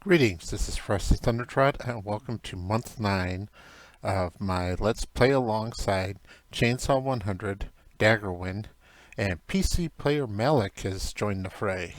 Greetings, this is Frosty Thundertrot, and welcome to month 9 of my Let's Play alongside Chainsaw 100, Daggerwind, and PC player Malik has joined the fray.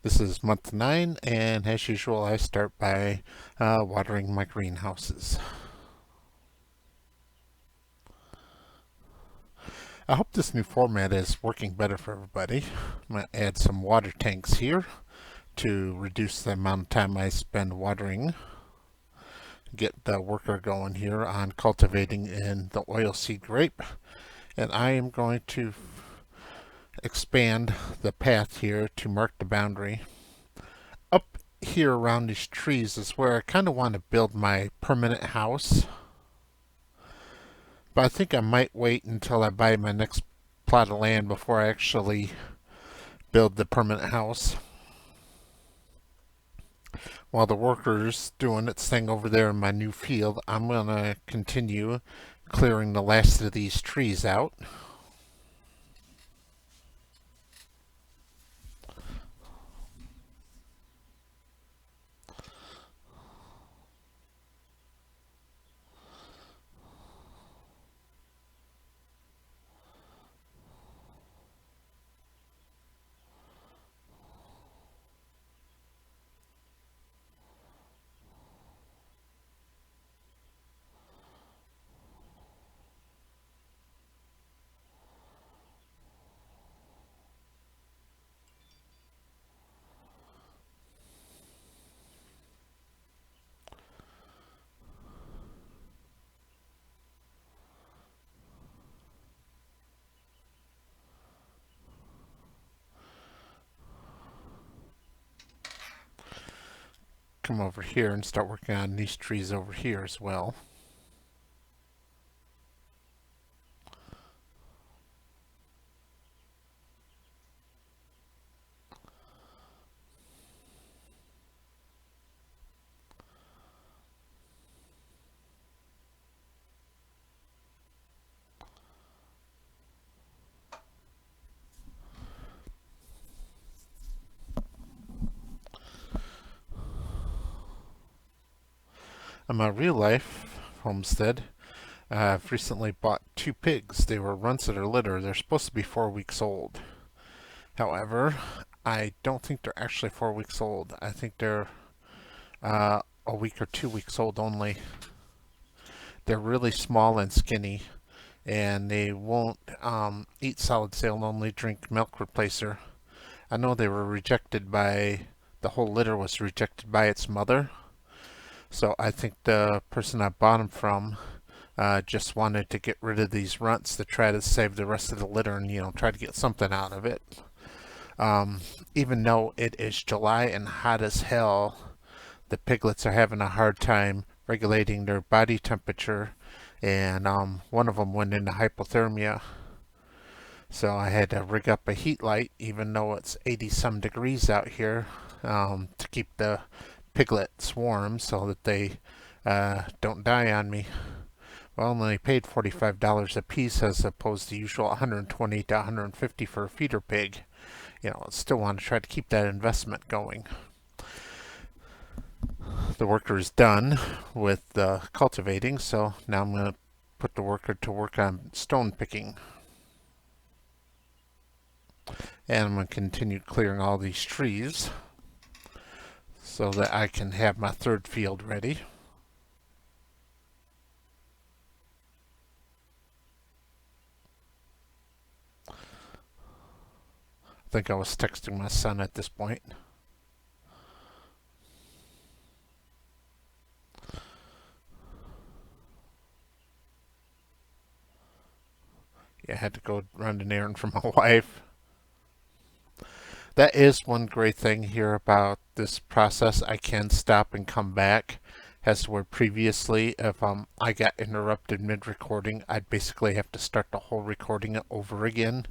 This is month 9, and as usual I start by watering my greenhouses. I hope this new format is working better for everybody. I'm going to add some water tanks here to reduce the amount of time I spend watering. Get the worker going here on cultivating in the oilseed grape, and I am going to expand the path here to mark the boundary. Up here around these trees is where I kind of want to build my permanent house, but I think I might wait until I buy my next plot of land before I actually build the permanent house. While the worker's doing its thing over there in my new field, I'm going to continue clearing the last of these trees out. Come over here and start working on these trees over here as well. On my real life homestead, I've recently bought 2 pigs. They were runts at their litter. They're supposed to be 4 weeks old. However, I don't think they're actually 4 weeks old. I think they're a week or 2 weeks old only. They're really small and skinny, and they won't eat solids. They'll only drink milk replacer. I know they were rejected by, the whole litter was rejected by its mother. So I think the person I bought them from just wanted to get rid of these runts to try to save the rest of the litter and, try to get something out of it. Even though it is July and hot as hell, the piglets are having a hard time regulating their body temperature, and one of them went into hypothermia. So I had to rig up a heat light, even though it's 80 some degrees out here, to keep the piglets warm so that they don't die on me. Well, I only paid $45 a piece as opposed to usual $120 to $150 for a feeder pig. I still want to try to keep that investment going. The worker is done with cultivating, so now I'm going to put the worker to work on stone picking. And I'm going to continue clearing all these trees so that I can have my third field ready. I think I was texting my son at this point. Yeah, I had to go run an errand for my wife. That is one great thing here about this process. I can stop and come back, as where previously if I got interrupted mid-recording, I'd basically have to start the whole recording over again.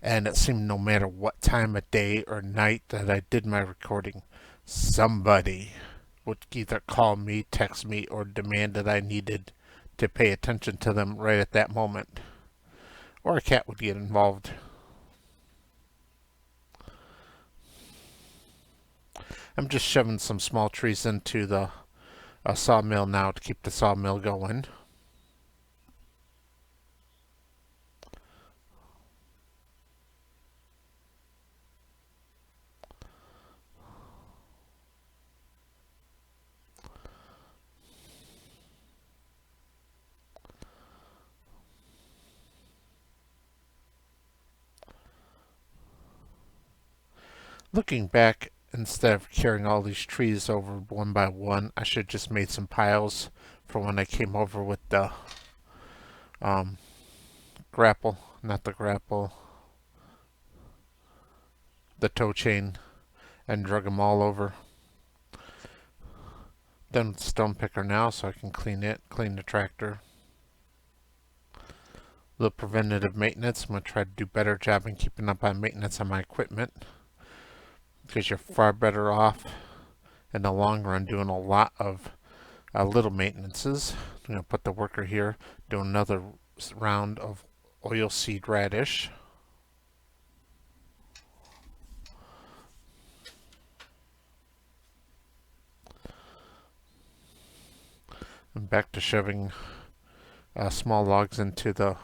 And it seemed no matter what time of day or night that I did my recording, somebody would either call me, text me, or demand that I needed to pay attention to them right at that moment. Or a cat would get involved. I'm just shoving some small trees into the sawmill now to keep the sawmill going. Looking back, instead of carrying all these trees over one by one, I should just made some piles for when I came over with the um, grapple, not the grapple, the tow chain, and drug them all over. Done with the stone picker now, so I can clean it, clean the tractor. The preventative maintenance, I'm going to try to do a better job in keeping up on maintenance on my equipment, because you're far better off in the long run doing a lot of little maintenances. I'm going to put the worker here, do another round of oilseed radish. And back to shoving small logs into the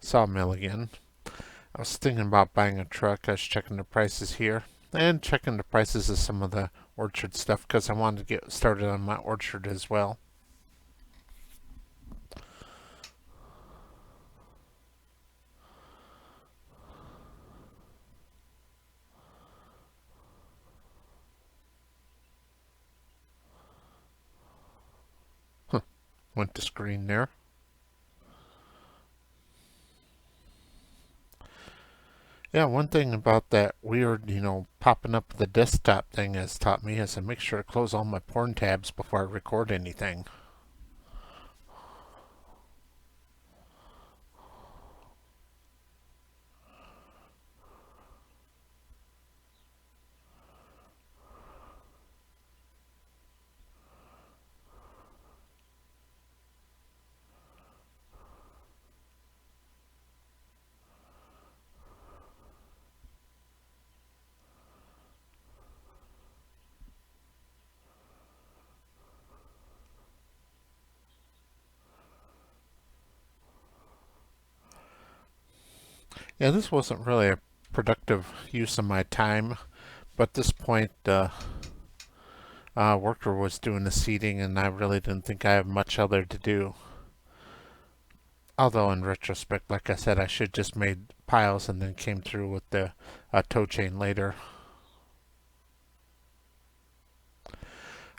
sawmill again. I was thinking about buying a truck. I was checking the prices here and checking the prices of some of the orchard stuff because I wanted to get started on my orchard as well. Went to screen there. Yeah, one thing about that weird, popping up the desktop thing has taught me is to make sure to close all my porn tabs before I record anything. Yeah, this wasn't really a productive use of my time, but at this point, worker was doing the seeding, and I really didn't think I had much other to do. Although in retrospect, like I said, I should just made piles and then came through with the tow chain later.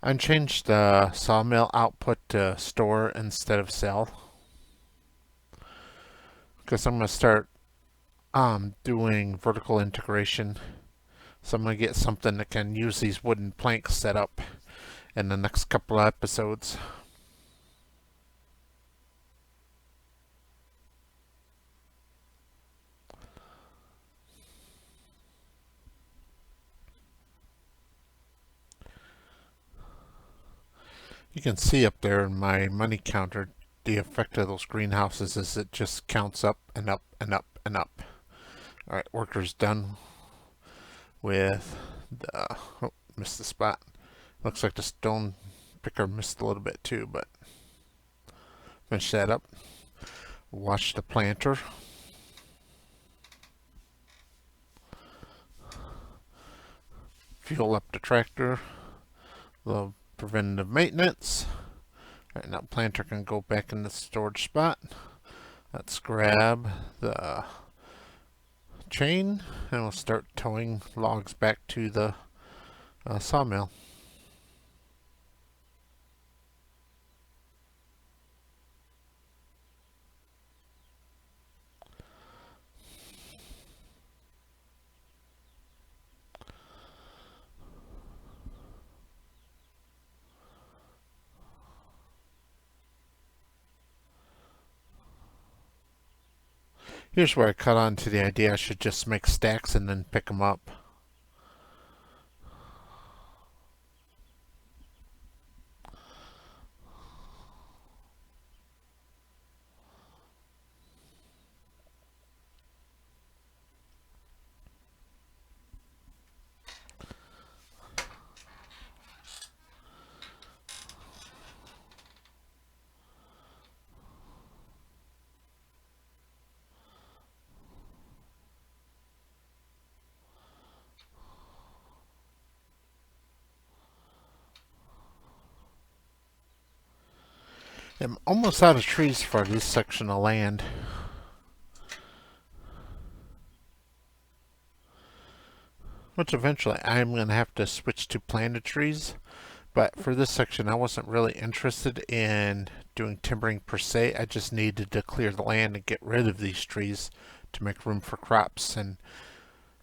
I changed the sawmill output to store instead of sell because I'm going to start doing vertical integration. So I'm going to get something that can use these wooden planks set up in the next couple of episodes. You can see up there in my money counter the effect of those greenhouses is it just counts up and up and up and up. Alright, worker's done with the... Oh, missed the spot. Looks like the stone picker missed a little bit too, but finish that up. Wash the planter. Fuel up the tractor. The preventative maintenance. Alright, now planter can go back in the storage spot. Let's grab the chain and we'll start towing logs back to the sawmill. Here's where I caught on to the idea I should just make stacks and then pick them up. I'm almost out of trees for this section of land. Which eventually I'm going to have to switch to planted trees. But for this section, I wasn't really interested in doing timbering per se. I just needed to clear the land and get rid of these trees to make room for crops and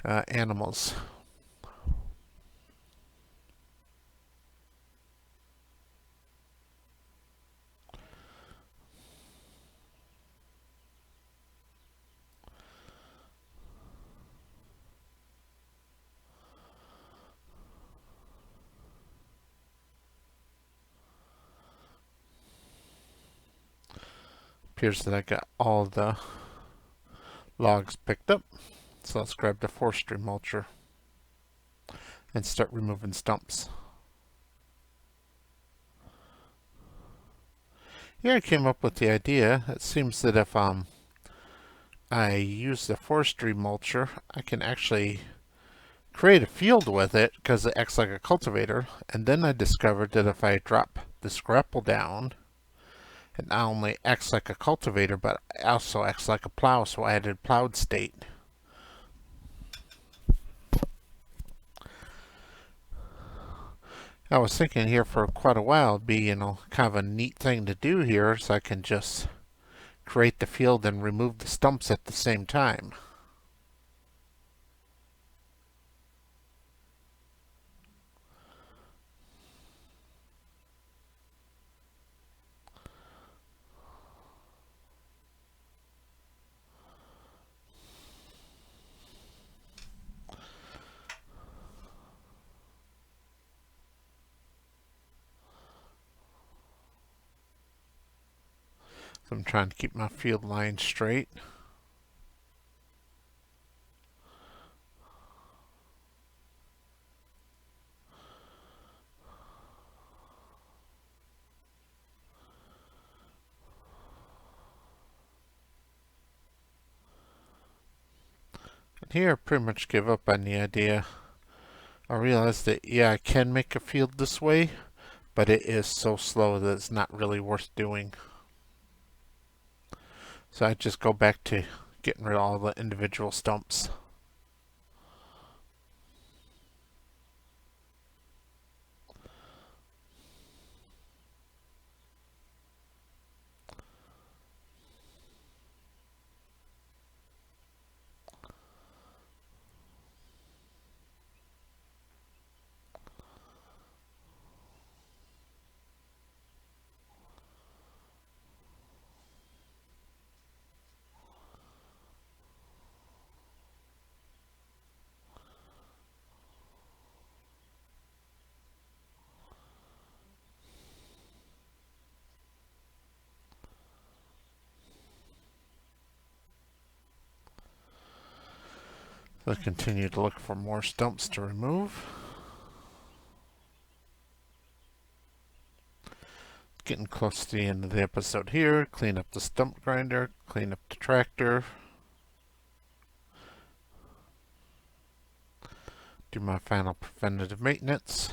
animals. Appears that I got all the logs picked up. So let's grab the forestry mulcher and start removing stumps. Here I came up with the idea. It seems that if I use the forestry mulcher, I can actually create a field with it because it acts like a cultivator. And then I discovered that if I drop this grapple down, it not only acts like a cultivator, but also acts like a plow, so I added plowed state. I was thinking here for quite a while it'd be, kind of a neat thing to do here, so I can just create the field and remove the stumps at the same time. So I'm trying to keep my field line straight. And here I pretty much give up on the idea. I realized that, yeah, I can make a field this way, but it is so slow that it's not really worth doing. So I just go back to getting rid of all the individual stumps. Let's continue to look for more stumps to remove. Getting close to the end of the episode here. Clean up the stump grinder, clean up the tractor. Do my final preventative maintenance.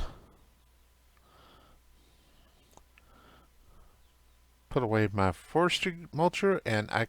Put away my forestry mulcher, and I